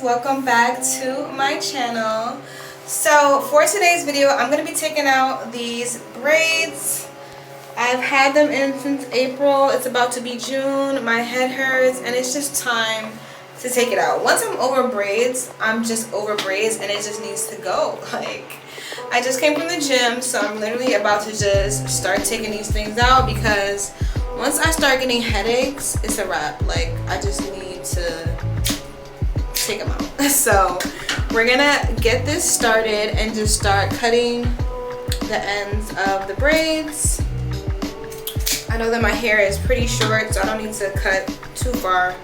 loves, welcome back to my channel. So for today's video, I'm going to be taking out these braids. I've had them in since April. It's about to be June. My head hurts and it's just time to take it out. Once I'm over braids, I'm just over braids and it just needs to go. Like, I just came from the gym, so I'm literally about to just start taking these things out because once I start getting headaches, it's a wrap. Like, I just need to take them out. So we're gonna get this started and just start cutting the ends of the braids. I know that my hair is pretty short, so I don't need to cut too far,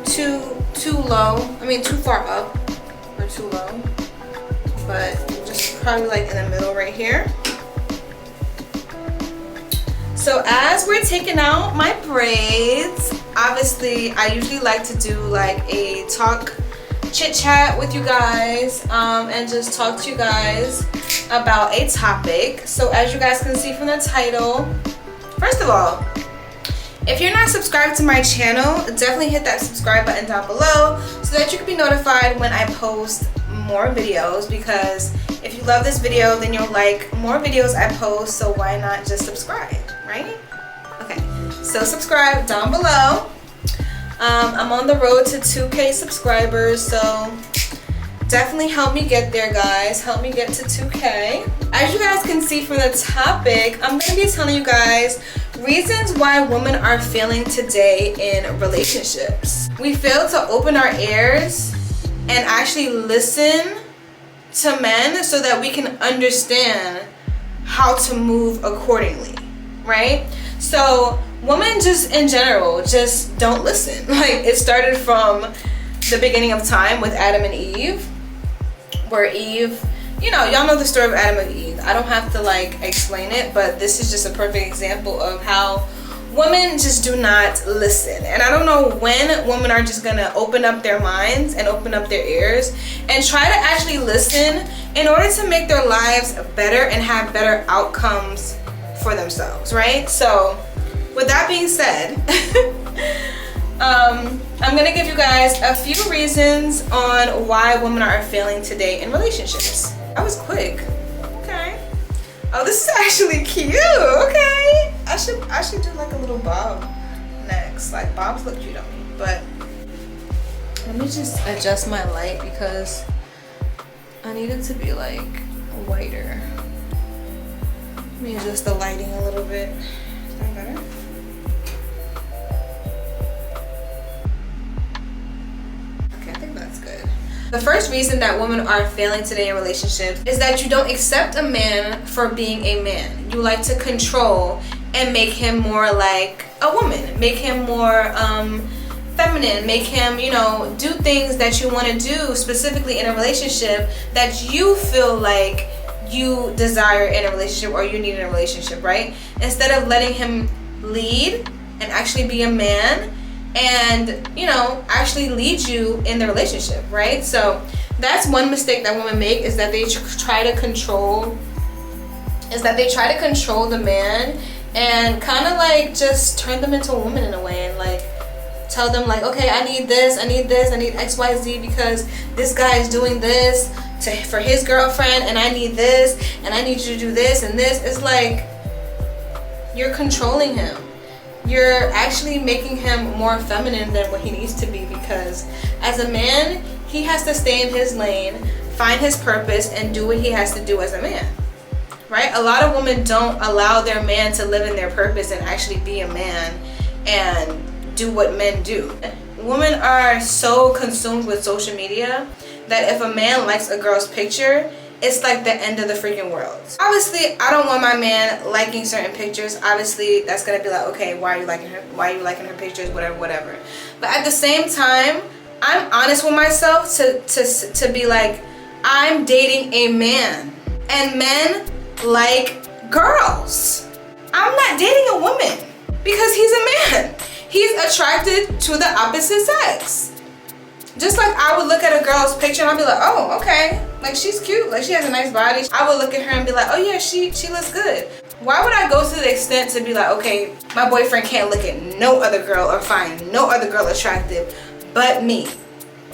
too low. I mean, too far up or too low, but just probably like in the middle right here. So as we're taking out my braids, obviously I usually like to do like a chit chat with you guys and just talk to you guys about a topic. So as you guys can see from the title, first of all, if you're not subscribed to my channel, definitely hit that subscribe button down below so that you can be notified when I post more videos, because if you love this video, then you'll like more videos I post, so why not just subscribe, right? Okay, so subscribe down below. I'm on the road to 2K subscribers, so definitely help me get there, guys. Help me get to 2K. As you guys can see from the topic, I'm going to be telling you guys reasons why women are failing today in relationships. We fail to open our ears and actually listen to men so that we can understand how to move accordingly, right? So women just in general just don't listen. Like, it started from the beginning of time with Adam and Eve, where Eve, you know, y'all know the story of Adam and Eve. I don't have to like explain it, but this is just a perfect example of how women just do not listen. And I don't know when women are just gonna open up their minds and open up their ears and try to actually listen in order to make their lives better and have better outcomes for themselves, right? So with that being said, I'm gonna give you guys a few reasons on why women are failing today in relationships. That was quick. Okay. Oh, this is actually cute. Okay. I should do like a little bob next. Like, bobs look cute on me. But let me just adjust my light because I need it to be like whiter. Let me adjust the lighting a little bit. Is that better? Okay, I think that's good. The first reason that women are failing today in relationships is that you don't accept a man for being a man. You like to control and make him more like a woman, make him more feminine, make him, you know, do things that you want to do specifically in a relationship that you feel like you desire in a relationship or you need in a relationship, right? Instead of letting him lead and actually be a man and, you know, actually lead you in the relationship, right? So that's one mistake that women make, is that they try to control the man and kind of like just turn them into a woman in a way, and like tell them like, okay, I need this, I need XYZ because this guy is doing this for his girlfriend, and I need this, and I need you to do this and this. It's like you're controlling him. You're actually making him more feminine than what he needs to be, because as a man, he has to stay in his lane, find his purpose, and do what he has to do as a man, right? A lot of women don't allow their man to live in their purpose and actually be a man and do what men do. Women are so consumed with social media that if a man likes a girl's picture, it's like the end of the freaking world. Obviously, I don't want my man liking certain pictures. Obviously, that's gonna be like, okay, why are you liking her? Why are you liking her pictures? Whatever. But at the same time, I'm honest with myself to be like, I'm dating a man, and men like girls. I'm not dating a woman because he's a man. He's attracted to the opposite sex. Just like I would look at a girl's picture and I'd be like, oh, okay, like she's cute, like she has a nice body. I would look at her and be like, oh yeah, she looks good. Why would I go to the extent to be like, okay, my boyfriend can't look at no other girl or find no other girl attractive but me?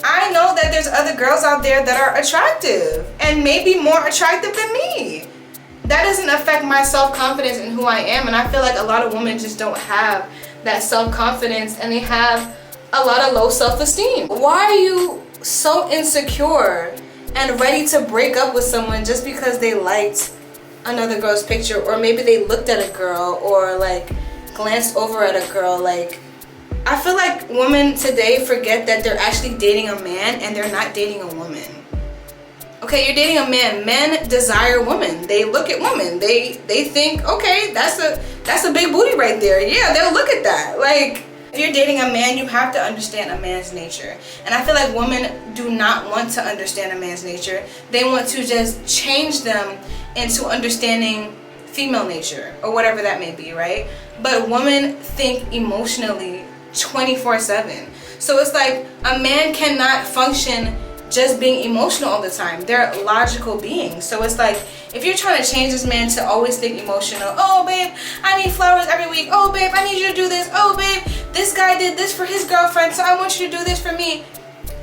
I know that there's other girls out there that are attractive and maybe more attractive than me. That doesn't affect my self-confidence in who I am, and I feel like a lot of women just don't have that self-confidence, and they have a lot of low self-esteem. Why are you so insecure and ready to break up with someone just because they liked another girl's picture, or maybe they looked at a girl or like glanced over at a girl? Like, I feel like women today forget that they're actually dating a man and they're not dating a woman. Okay, you're dating a man. Men desire women. They look at women. They think, okay, that's a big booty right there. Yeah, they'll look at that. Like, if you're dating a man, you have to understand a man's nature. And I feel like women do not want to understand a man's nature. They want to just change them into understanding female nature or whatever that may be, right? But women think emotionally 24/7. So it's like a man cannot function just being emotional all the time. They're logical beings. So it's like, if you're trying to change this man to always think emotional, oh babe, I need flowers every week, oh babe, I need you to do this, oh babe, this guy did this for his girlfriend, so I want you to do this for me.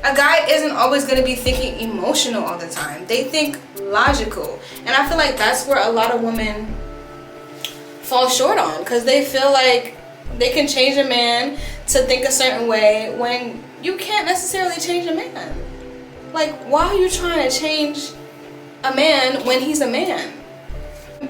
A guy isn't always going to be thinking emotional all the time. They think logical. And I feel like that's where a lot of women fall short on, because they feel like they can change a man to think a certain way when you can't necessarily change a man. Like, why are you trying to change a man when he's a man?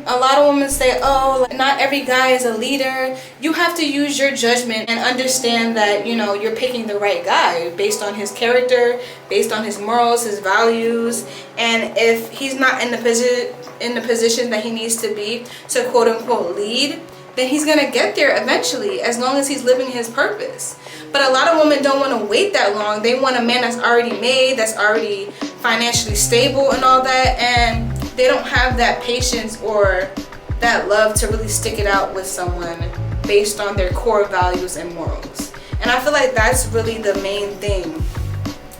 A lot of women say, oh, not every guy is a leader. You have to use your judgment and understand that, you know, you're picking the right guy based on his character, based on his morals, his values. And if he's not in the position that he needs to be to quote unquote lead, then he's gonna get there eventually, as long as he's living his purpose. But a lot of women don't want to wait that long. They want a man that's already made, that's already financially stable and all that, and they don't have that patience or that love to really stick it out with someone based on their core values and morals. And I feel like that's really the main thing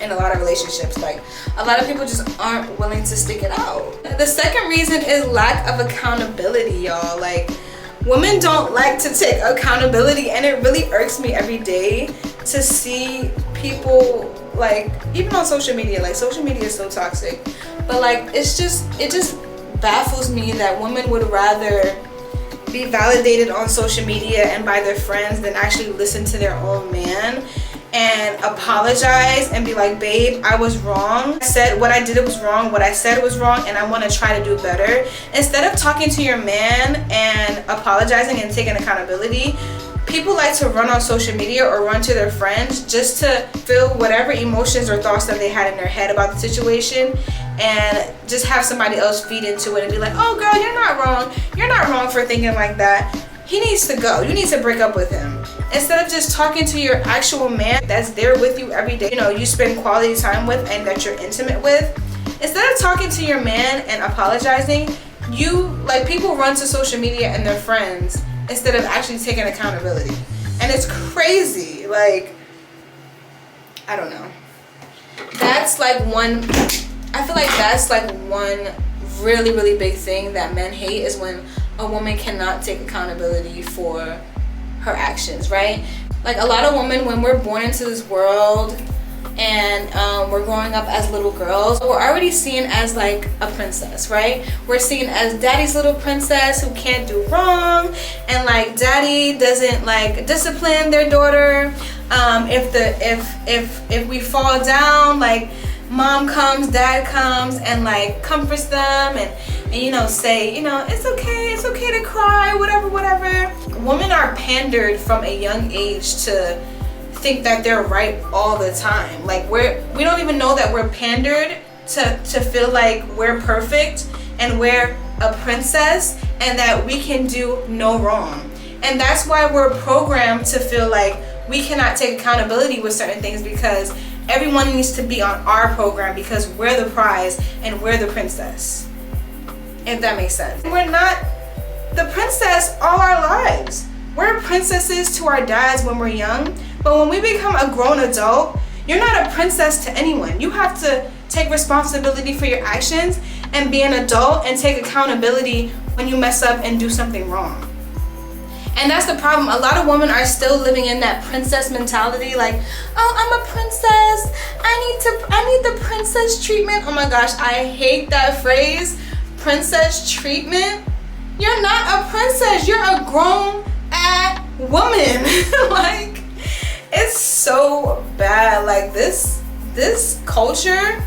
in a lot of relationships. Like, a lot of people just aren't willing to stick it out. The second reason is lack of accountability, y'all. Like, women don't like to take accountability, and it really irks me every day to see people, like, even on social media. Like, social media is so toxic, but like, it just baffles me that women would rather be validated on social media and by their friends than actually listen to their own man and apologize and be like, babe, I was wrong. I said what I did was wrong. What I said was wrong, and I want to try to do better. Instead of talking to your man and apologizing and taking accountability, people like to run on social media or run to their friends just to feel whatever emotions or thoughts that they had in their head about the situation, and just have somebody else feed into it and be like, oh girl, you're not wrong. You're not wrong for thinking like that. He needs to go. You need to break up with him. Instead of just talking to your actual man that's there with you every day, you know, you spend quality time with and that you're intimate with. Instead of talking to your man and apologizing, people run to social media and their friends instead of actually taking accountability. And it's crazy. Like, I don't know. That's like one, I feel like that's like one really, really big thing that men hate, is when a woman cannot take accountability for her actions, right? Like, a lot of women, when we're born into this world and we're growing up as little girls, we're already seen as like a princess, right? We're seen as daddy's little princess who can't do wrong, and like daddy doesn't like discipline their daughter. If we fall down, like mom comes, dad comes and like comforts them and you know, say, you know, it's okay to cry, whatever. Women are pandered from a young age to think that they're right all the time. Like, we don't even know that we're pandered to feel like we're perfect and we're a princess and that we can do no wrong. And that's why we're programmed to feel like we cannot take accountability with certain things, because everyone needs to be on our program because we're the prize and we're the princess. If that makes sense. We're not the princess all our lives. We're princesses to our dads when we're young, but when we become a grown adult, you're not a princess to anyone. You have to take responsibility for your actions and be an adult and take accountability when you mess up and do something wrong. And that's the problem. A lot of women are still living in that princess mentality, like, oh, I'm a princess, I need the princess treatment. Oh my gosh, I hate that phrase, princess treatment. You're not a princess, you're a grown ass woman. Like, it's so bad. Like, this culture,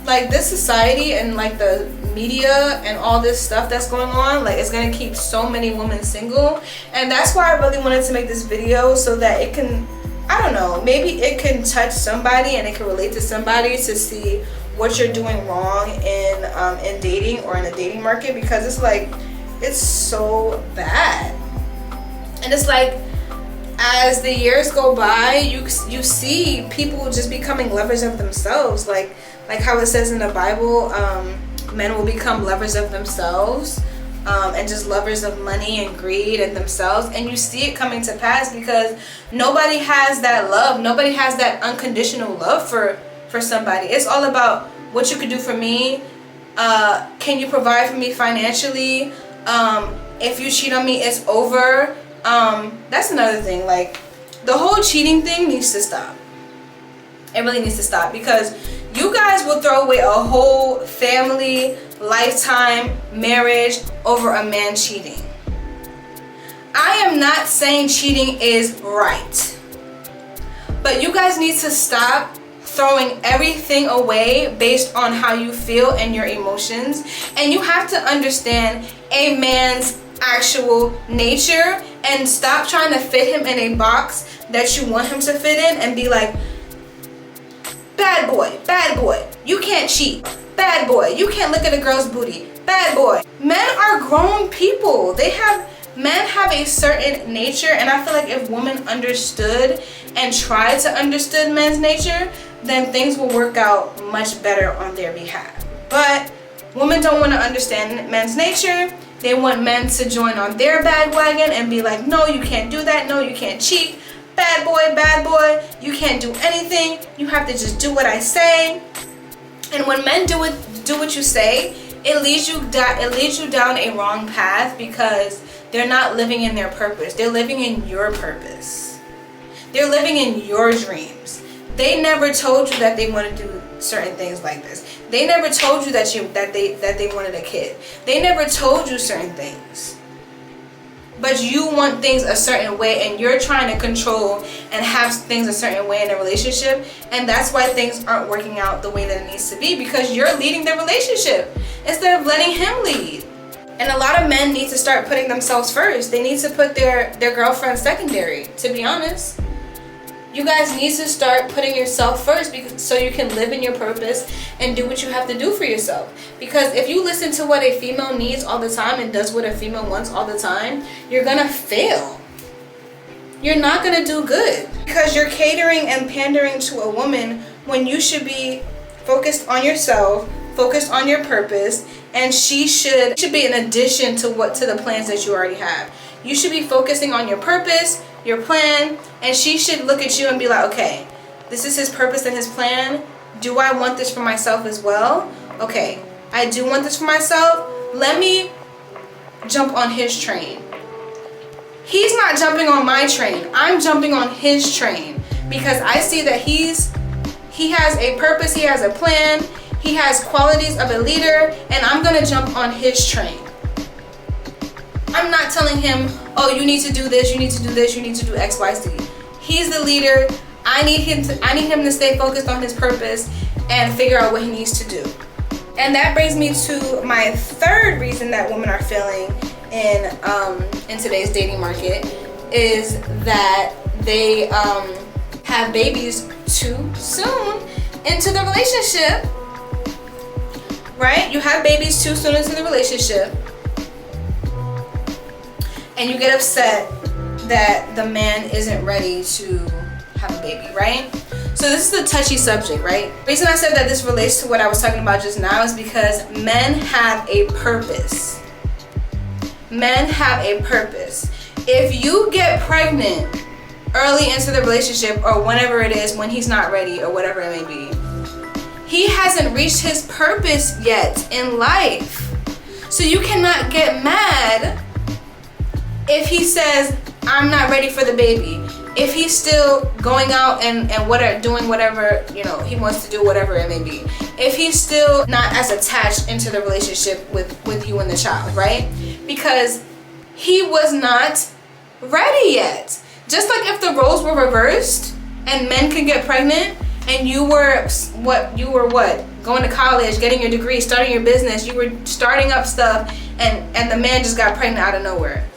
like this society and like the media and all this stuff that's going on, like, it's gonna keep so many women single. And that's why I really wanted to make this video, so that it can, I don't know, maybe it can touch somebody and it can relate to somebody to see what you're doing wrong in dating or in the dating market, because it's like, it's so bad. And it's like, as the years go by, you see people just becoming lovers of themselves, like how it says in the Bible, men will become lovers of themselves, and just lovers of money and greed and themselves. And you see it coming to pass because nobody has that love. Nobody has that unconditional love for somebody. It's all about what you can do for me. Can you provide for me financially? If you cheat on me, it's over. That's another thing. Like, the whole cheating thing needs to stop. It really needs to stop, because you guys will throw away a whole family, lifetime, marriage over a man cheating. I am not saying cheating is right, but you guys need to stop throwing everything away based on how you feel and your emotions. And you have to understand a man's actual nature and stop trying to fit him in a box that you want him to fit in and be like, bad boy, you can't cheat. Bad boy, you can't look at a girl's booty. Bad boy. Men are grown people. Men have a certain nature, and I feel like if women understood and tried to understand men's nature, then things will work out much better on their behalf. But women don't want to understand men's nature. They want men to join on their bandwagon and be like, no, you can't do that. No, you can't cheat. Bad boy, you can't do anything. You have to just do what I say. And when men do what you say, it leads you down a wrong path, because they're not living in their purpose. They're living in your purpose. They're living in your dreams. They never told you that they want to do certain things like this. They never told you that they wanted a kid. They never told you certain things. But you want things a certain way, and you're trying to control and have things a certain way in a relationship, and that's why things aren't working out the way that it needs to be, because you're leading the relationship instead of letting him lead. And a lot of men need to start putting themselves first. They need to put their girlfriend secondary, to be honest. You guys need to start putting yourself first, so you can live in your purpose and do what you have to do for yourself. Because if you listen to what a female needs all the time and does what a female wants all the time, you're gonna fail. You're not gonna do good, because you're catering and pandering to a woman when you should be focused on yourself, focused on your purpose, and she should be an addition to the plans that you already have. You should be focusing on your purpose, your plan, and she should look at you and be like, okay, this is his purpose and his plan. Do I want this for myself as well? Okay, I do want this for myself. Let me jump on his train. He's not jumping on my train. I'm jumping on his train, because I see that he has a purpose, he has a plan, he has qualities of a leader, and I'm gonna jump on his train. I'm not telling him, oh, you need to do this, you need to do this, you need to do X, Y, Z. He's the leader. I need him to stay focused on his purpose and figure out what he needs to do. And that brings me to my third reason that women are failing in today's dating market, is that they have babies too soon into the relationship. Right? You have babies too soon into the relationship, and you get upset that the man isn't ready to have a baby, right? So this is a touchy subject, right? The reason I said that this relates to what I was talking about just now is because men have a purpose. Men have a purpose. If you get pregnant early into the relationship, or whenever it is, when he's not ready or whatever it may be, he hasn't reached his purpose yet in life. So you cannot get mad if he says, I'm not ready for the baby, if he's still going out and doing whatever, you know, he wants to do, whatever it may be, if he's still not as attached into the relationship with you and the child, right? Because he was not ready yet. Just like if the roles were reversed and men could get pregnant and you were going to college, getting your degree, starting your business, you were starting up stuff, and the man just got pregnant out of nowhere.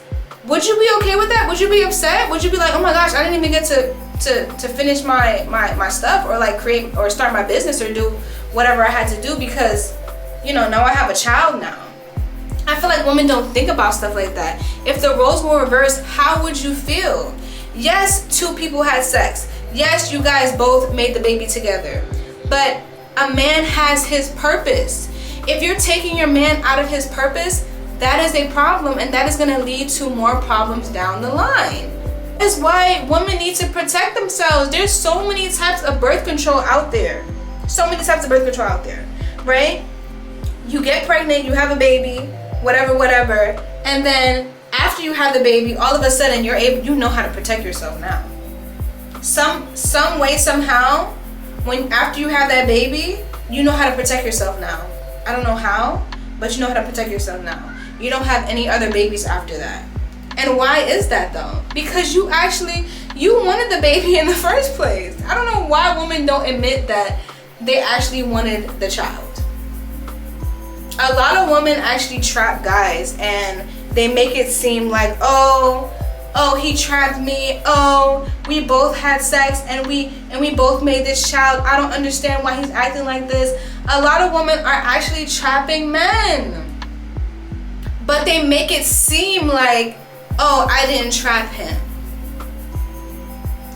Would you be okay with that? Would you be upset? Would you be like, oh my gosh, I didn't even get to finish my stuff, or like create or start my business or do whatever I had to do because, you know, now I have a child now. I feel like women don't think about stuff like that. If the roles were reversed, how would you feel? Yes, two people had sex. Yes, you guys both made the baby together. But a man has his purpose. If you're taking your man out of his purpose, that is a problem, and that is going to lead to more problems down the line. That's why women need to protect themselves. There's so many types of birth control out there. So many types of birth control out there, right? You get pregnant, you have a baby, whatever, and then after you have the baby, all of a sudden you know how to protect yourself now. Some way, somehow, when after you have that baby, you know how to protect yourself now. I don't know how, but you know how to protect yourself now. You don't have any other babies after that. And why is that though? Because you wanted the baby in the first place. I don't know why women don't admit that they actually wanted the child. A lot of women actually trap guys and they make it seem like, oh, he trapped me. Oh, we both had sex and we both made this child. I don't understand why he's acting like this. A lot of women are actually trapping men. But they make it seem like, oh, I didn't trap him.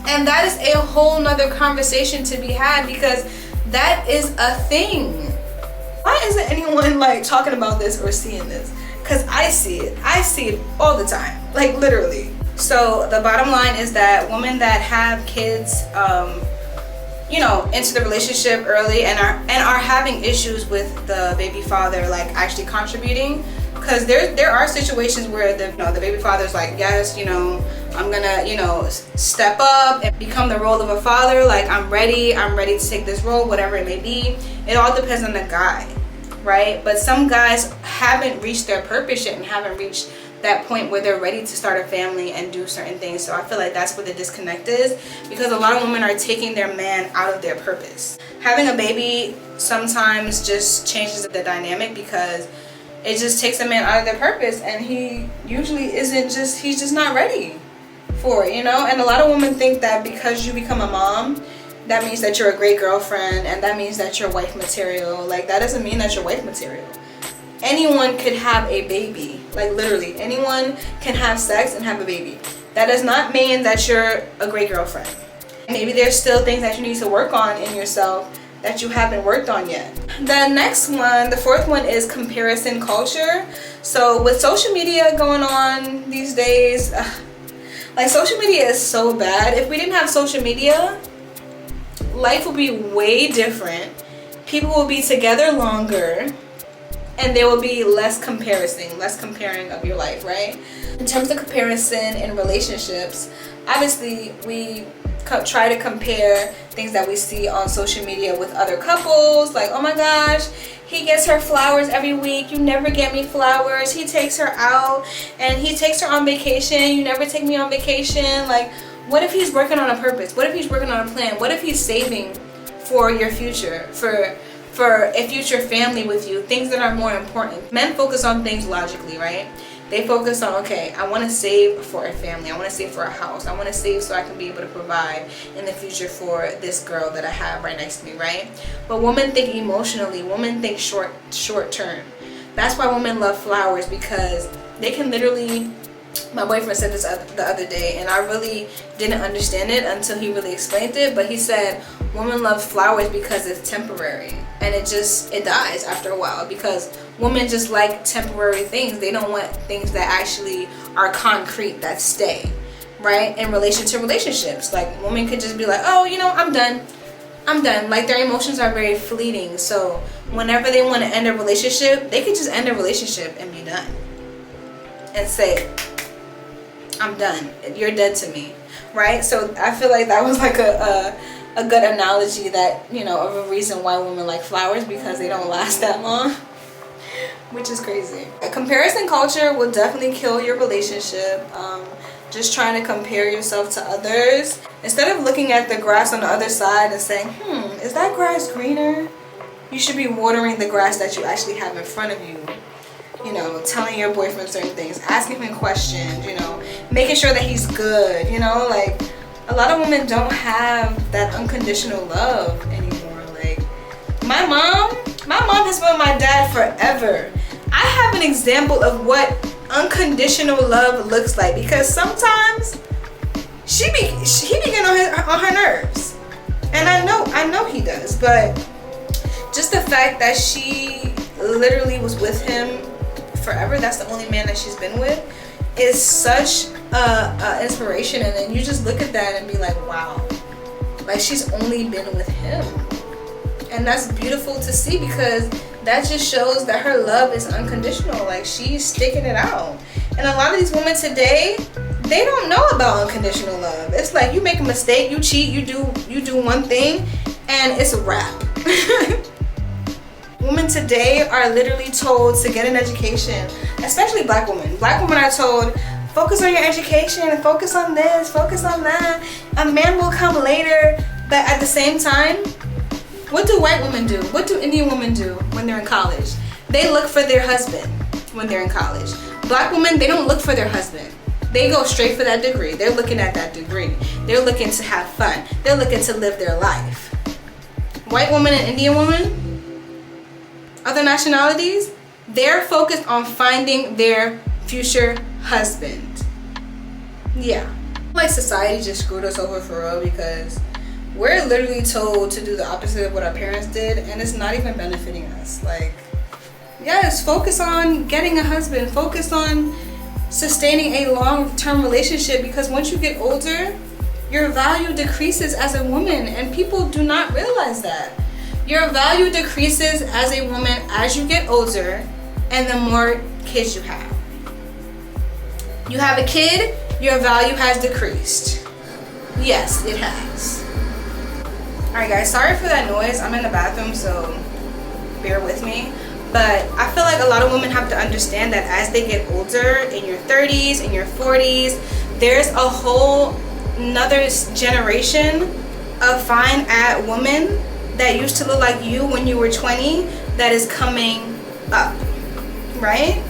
And that is a whole nother conversation to be had, because that is a thing. Why isn't anyone like talking about this or seeing this? Because I see it all the time, like literally. So the bottom line is that women that have kids, you know, into the relationship early and are having issues with the baby father like actually contributing. Because there are situations where the baby father's like, yes, you know, I'm gonna, you know, step up and become the role of a father. Like, I'm ready to take this role, whatever it may be. It all depends on the guy, right? But some guys haven't reached their purpose yet and haven't reached that point where they're ready to start a family and do certain things. So I feel like that's where the disconnect is, because a lot of women are taking their man out of their purpose. Having a baby sometimes just changes the dynamic, because it just takes a man out of their purpose, and he usually he's just not ready for it, you know? And a lot of women think that because you become a mom, that means that you're a great girlfriend, and that means that you're wife material. Like, that doesn't mean that you're wife material. Anyone could have a baby. Like, literally, anyone can have sex and have a baby. That does not mean that you're a great girlfriend. Maybe there's still things that you need to work on in yourself that you haven't worked on yet. The next one, the fourth one, is comparison culture. So with social media going on these days, like, social media is so bad. If we didn't have social media, life would be way different. People will be together longer, and there will be less comparing of your life, right? In terms of comparison in relationships, obviously we try to compare things that we see on social media with other couples. Like, oh my gosh, he gets her flowers every week, you never get me flowers. He takes her out and he takes her on vacation, you never take me on vacation. Like, what if he's working on a purpose? What if he's working on a plan? What if he's saving for your future, for a future family with you, things that are more important? Men focus on things logically, right? They focus on, okay, I want to save for a family. I want to save for a house. I want to save so I can be able to provide in the future for this girl that I have right next to me, right? But women think emotionally. Women think short term. That's why women love flowers, because they can literally... My boyfriend said this the other day, and I really didn't understand it until he really explained it. But he said women love flowers because it's temporary, and it dies after a while, because women just like temporary things. They don't want things that actually are concrete, that stay, right? In relation to relationships, like, women could just be like, oh, you know, I'm done. Like, their emotions are very fleeting. So whenever they want to end a relationship, they could just end a relationship and be done and say, I'm done. You're dead to me, right? So I feel like that was like a good analogy that, you know, of a reason why women like flowers, because they don't last that long, which is crazy. A comparison culture will definitely kill your relationship. Just trying to compare yourself to others instead of looking at the grass on the other side and saying, is that grass greener? You should be watering the grass that you actually have in front of you. You know, telling your boyfriend certain things, asking him questions, you know, making sure that he's good, you know, like a lot of women don't have that unconditional love anymore. Like my mom has been with my dad forever. I have an example of what unconditional love looks like, because sometimes he be getting on her nerves, and I know he does, but just the fact that she literally was with him forever, that's the only man that she's been with, is such a inspiration. And then you just look at that and be like, wow, like she's only been with him. And that's beautiful to see, because that just shows that her love is unconditional. Like she's sticking it out. And a lot of these women today, they don't know about unconditional love. It's like you make a mistake, you cheat, you do one thing, and it's a wrap. Women today are literally told to get an education, especially black women. Black women are told, focus on your education, focus on this, focus on that. A man will come later. But at the same time, what do white women do? What do Indian women do when they're in college? They look for their husband when they're in college. Black women, they don't look for their husband. They go straight for that degree. They're looking at that degree. They're looking to have fun. They're looking to live their life. White women and Indian women, other nationalities, they're focused on finding their future husband. Yeah. Like society just screwed us over for real, because we're literally told to do the opposite of what our parents did, and it's not even benefiting us. Like, yes, focus on getting a husband, focus on sustaining a long-term relationship, because once you get older, your value decreases as a woman, and people do not realize that. Your value decreases as a woman as you get older and the more kids you have. You have a kid, your value has decreased. Yes, it has. Alright guys, sorry for that noise. I'm in the bathroom, so bear with me. But I feel like a lot of women have to understand that as they get older, in your 30s, in your 40s, there's a whole another generation of fine ad women that used to look like you when you were 20 that is coming up, right?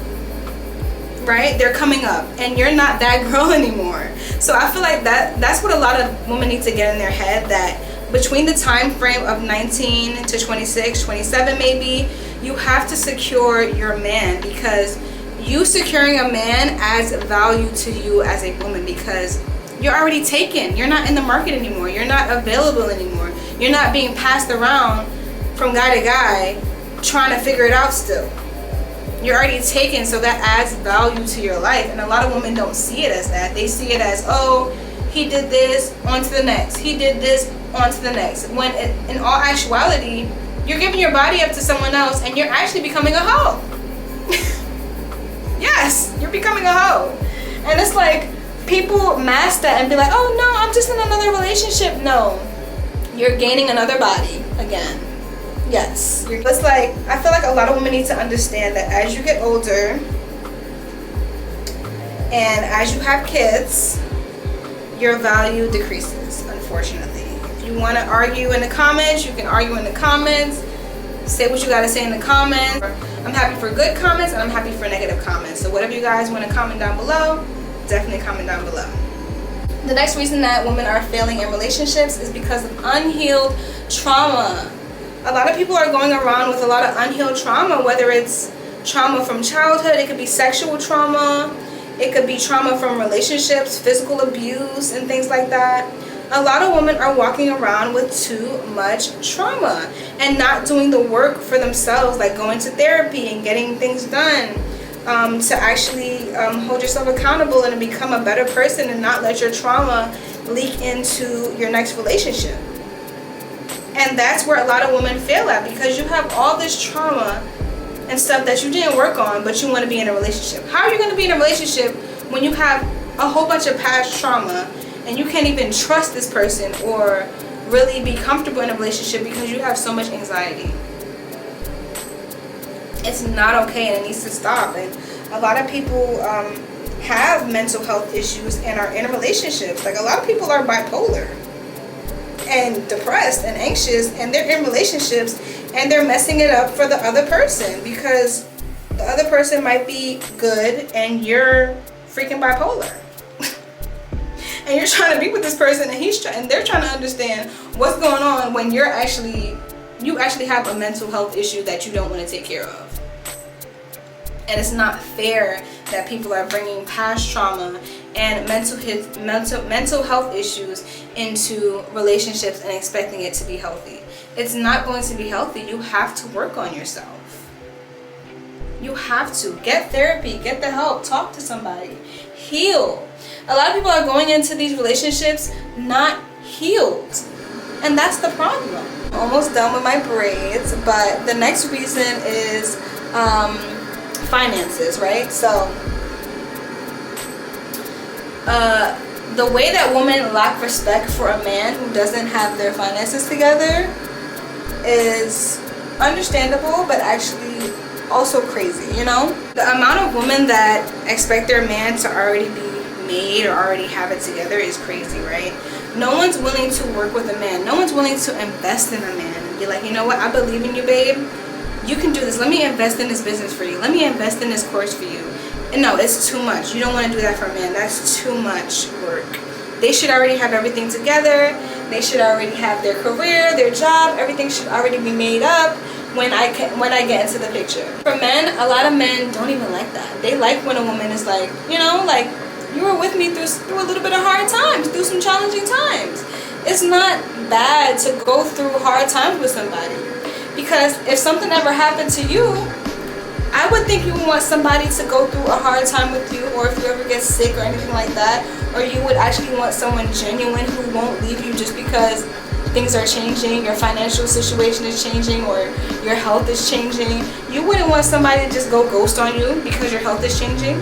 Right? They're coming up, and you're not that girl anymore. So I feel like that's what a lot of women need to get in their head, that between the time frame of 19 to 26, 27 maybe, you have to secure your man, because you securing a man adds value to you as a woman, because you're already taken. You're not in the market anymore. You're not available anymore. You're not being passed around from guy to guy trying to figure it out still. You're already taken, so that adds value to your life. And a lot of women don't see it as that. They see it as, oh, he did this, on to the next. He did this, on to the next. When in all actuality, you're giving your body up to someone else, and you're actually becoming a hoe. Yes, you're becoming a hoe. And it's like, people mask that and be like, oh no, I'm just in another relationship. No, you're gaining another body again. Yes. It's like, I feel like a lot of women need to understand that as you get older and as you have kids, your value decreases, unfortunately. If you want to argue in the comments, you can argue in the comments. Say what you got to say in the comments. I'm happy for good comments, and I'm happy for negative comments. So whatever you guys want to comment down below, definitely comment down below. The next reason that women are failing in relationships is because of unhealed trauma. A lot of people are going around with a lot of unhealed trauma, whether it's trauma from childhood, it could be sexual trauma, it could be trauma from relationships, physical abuse, and things like that. A lot of women are walking around with too much trauma and not doing the work for themselves, like going to therapy and getting things done. To actually hold yourself accountable and become a better person, and not let your trauma leak into your next relationship. And that's where a lot of women fail at, because you have all this trauma and stuff that you didn't work on, but you want to be in a relationship. How are you going to be in a relationship when you have a whole bunch of past trauma, and you can't even trust this person or really be comfortable in a relationship because you have so much anxiety. It's not okay, and it needs to stop. And a lot of people have mental health issues and are in relationships. Like, a lot of people are bipolar and depressed and anxious, and they're in relationships and they're messing it up for the other person because the other person might be good and you're freaking bipolar. And you're trying to be with this person, and they're trying to understand what's going on when you actually have a mental health issue that you don't want to take care of. And it's not fair that people are bringing past trauma and mental health issues into relationships and expecting it to be healthy. It's not going to be healthy. You have to work on yourself. You have to get therapy, get the help, talk to somebody, heal. A lot of people are going into these relationships not healed, and that's the problem. I'm almost done with my braids, but the next reason is finances, right? So the way that women lack respect for a man who doesn't have their finances together is understandable, but actually also crazy, you know? The amount of women that expect their man to already be made or already have it together is crazy, right? No one's willing to work with a man. No one's willing to invest in a man and be like, you know what, I believe in you, babe. You can do this. Let me invest in this business for you. Let me invest in this course for you. And no, it's too much. You don't want to do that for a man. That's too much work. They should already have everything together. They should already have their career, their job. Everything should already be made up when I get into the picture. For men, a lot of men don't even like that. They like when a woman is like, you know, like, you were with me through a little bit of hard times, through some challenging times. It's not bad to go through hard times with somebody, because if something ever happened to you, I would think you would want somebody to go through a hard time with you, or if you ever get sick or anything like that, or you would actually want someone genuine who won't leave you just because things are changing, your financial situation is changing, or your health is changing. You wouldn't want somebody to just go ghost on you because your health is changing.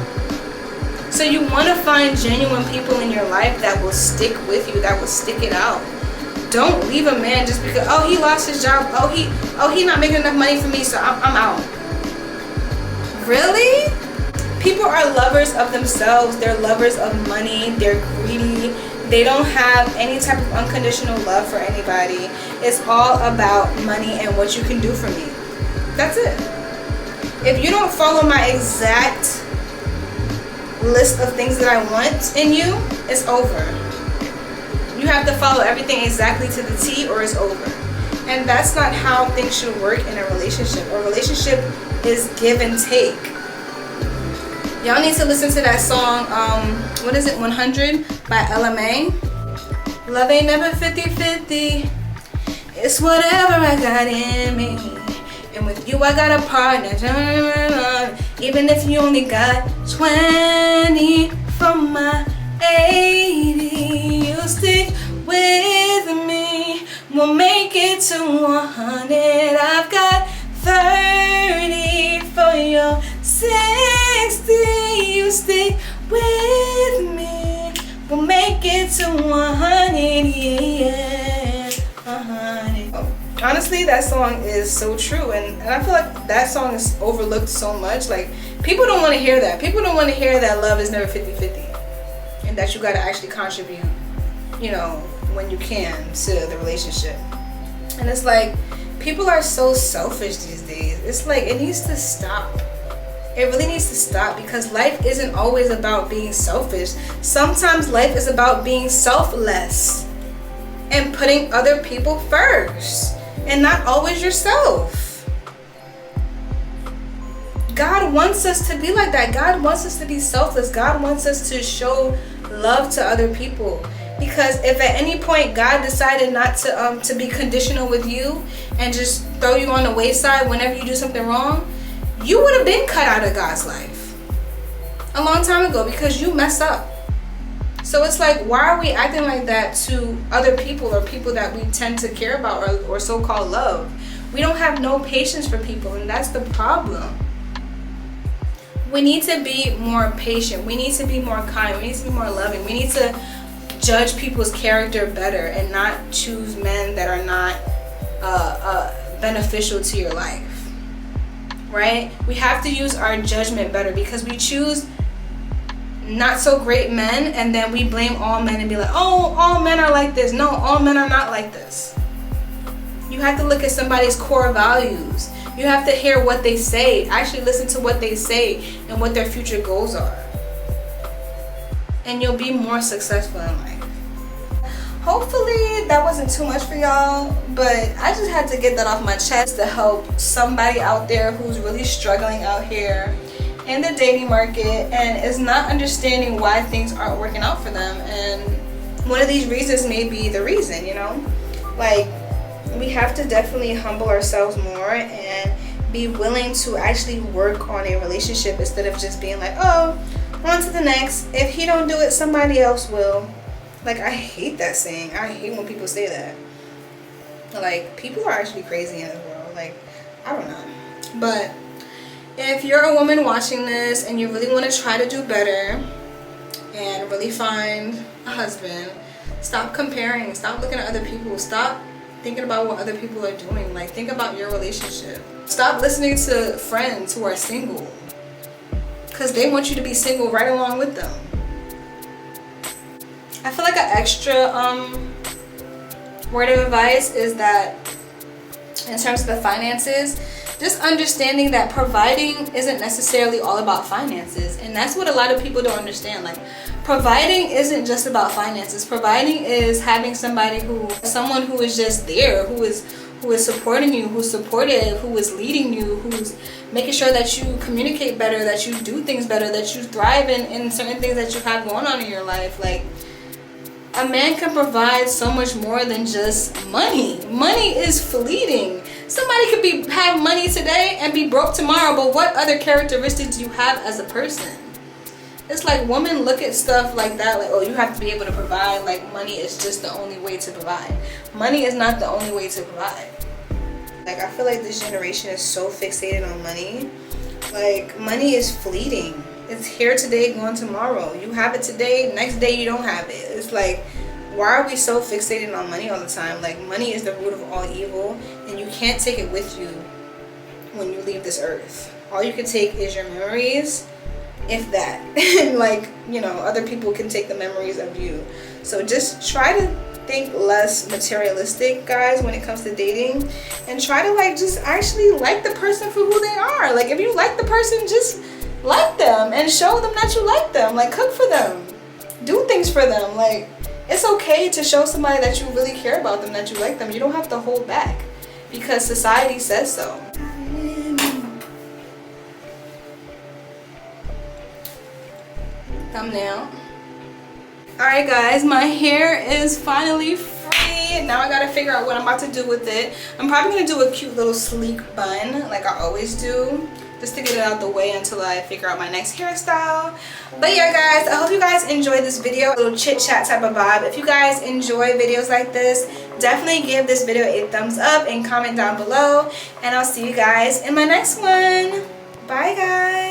So you want to find genuine people in your life that will stick with you, that will stick it out. Don't leave a man just because, oh, he lost his job, oh, he not making enough money for me, so I'm out. Really? People are lovers of themselves. They're lovers of money. They're greedy. They don't have any type of unconditional love for anybody. It's all about money and what you can do for me. That's it. If you don't follow my exact list of things that I want in you, it's over. You have to follow everything exactly to the T or it's over. And that's not how things should work in a relationship. A relationship is give and take. Y'all need to listen to that song, what is it, 100 by LMA. Love ain't never 50-50. It's whatever I got in me. And with you I got a partner. Even if you only got 20 from my 80, you stick with me. We'll make it to 100. I've got 30 for your 60. You stick with me. We'll make it to 100. Yeah, 100. Oh, honestly, that song is so true, and I feel like that song is overlooked so much. Like, people don't want to hear that. People don't want to hear that love is never 50-50, and that you got to actually contribute, you know, when you can to the relationship. And it's like, people are so selfish these days. It's like, it needs to stop. It really needs to stop, because life isn't always about being selfish. Sometimes life is about being selfless and putting other people first, and not always yourself. God wants us to be like that. God wants us to be selfless. God wants us to show love to other people. Because if at any point God decided not to be conditional with you and just throw you on the wayside whenever you do something wrong, you would have been cut out of God's life a long time ago, because you messed up. So it's like, why are we acting like that to other people, or people that we tend to care about, or so-called love? We don't have no patience for people, and that's the problem. We need to be more patient. We need to be more kind. We need to be more loving. We need to judge people's character better and not choose men that are not beneficial to your life, right? We have to use our judgment better, because we choose not so great men and then we blame all men and be like, oh, all men are like this. No, all men are not like this. You have to look at somebody's core values. You have to hear what they say. Actually listen to what they say and what their future goals are. And you'll be more successful in life. Hopefully that wasn't too much for y'all, but I just had to get that off my chest to help somebody out there who's really struggling out here in the dating market and is not understanding why things aren't working out for them. And one of these reasons may be the reason, you know? Like, we have to definitely humble ourselves more and be willing to actually work on a relationship instead of just being like, oh, on to the next. If he don't do it, somebody else will. Like, I hate that saying. I hate when people say that. Like, people are actually crazy in this world. Like, I don't know. But if you're a woman watching this and you really want to try to do better and really find a husband, stop comparing. Stop looking at other people. Stop thinking about what other people are doing. Like, think about your relationship. Stop listening to friends who are single, because they want you to be single right along with them. I feel like an extra word of advice is that in terms of the finances, just understanding that providing isn't necessarily all about finances. And that's what a lot of people don't understand. Like, providing isn't just about finances. Providing is having someone who is just there, who is supporting you, who's supportive, who is leading you, who's making sure that you communicate better, that you do things better, that you thrive in certain things that you have going on in your life. Like, a man can provide so much more than just money. Money is fleeting. Somebody could have money today and be broke tomorrow, but what other characteristics do you have as a person? It's like women look at stuff like that, like, oh, you have to be able to provide. Like, money is just the only way to provide. Money is not the only way to provide. Like, I feel like this generation is so fixated on money. Like, money is fleeting. It's here today, gone tomorrow. You have it today, next day you don't have it. It's like, why are we so fixated on money all the time? Like, money is the root of all evil, and you can't take it with you when you leave this earth. All you can take is your memories, if that. And like, you know, other people can take the memories of you. So just try to think less materialistic, guys, when it comes to dating, and try to like just actually like the person for who they are. Like, if you like the person, just like them and show them that you like them. Like, cook for them, do things for them. Like, it's okay to show somebody that you really care about them, that you like them. You don't have to hold back because society says so. Thumbnail. Alright guys, my hair is finally free. Now I gotta figure out what I'm about to do with it. I'm probably gonna do a cute little sleek bun like I always do, just to get it out the way until I figure out my next hairstyle. But yeah guys, I hope you guys enjoyed this video, a little chit chat type of vibe. If you guys enjoy videos like this, definitely give this video a thumbs up and comment down below, and I'll see you guys in my next one. Bye guys.